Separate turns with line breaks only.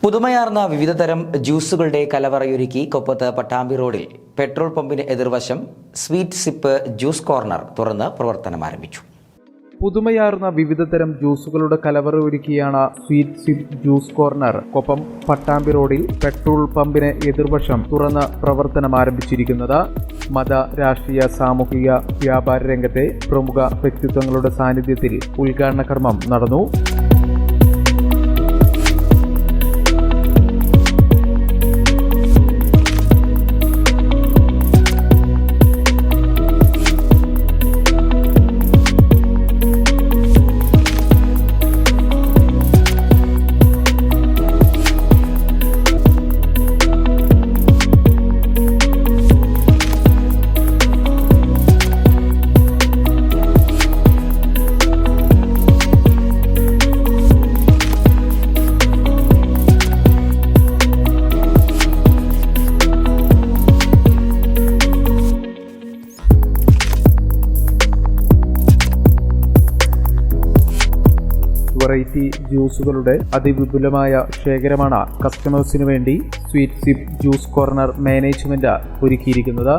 പുതുമയാർന്ന വിവിധതരം ജ്യൂസുകളുടെ കലവറയൊരുക്കി കൊപ്പത്ത് പട്ടാമ്പി റോഡിൽ പെട്രോൾ പമ്പിന് എതിർവശം സ്വീറ്റ് സിപ്പ് ജ്യൂസ് കോർണർ തുറന്ന് പ്രവർത്തനം ആരംഭിച്ചു.
പുതുമയാർന്ന വിവിധതരം ജ്യൂസുകളുടെ കലവറ ഒരുക്കിയാണ് sweet zip juice corner Koppam Pattambi റോഡിൽ പെട്രോൾ പമ്പിന് എതിർവശം തുറന്ന് പ്രവർത്തനം ആരംഭിച്ചിരിക്കുന്നത്. മത, രാഷ്ട്രീയ, സാമൂഹിക, വ്യാപാര രംഗത്തെ പ്രമുഖ വ്യക്തിത്വങ്ങളുടെ സാന്നിധ്യത്തിൽ ഉദ്ഘാടന കർമ്മം നടന്നു. വെറൈറ്റി ജ്യൂസുകളുടെ അതിവിപുലമായ ശേഖരമാണ് കസ്റ്റമേഴ്സിനു വേണ്ടി Sweet zip juice corner management ഒരുക്കിയിരിക്കുന്നത്.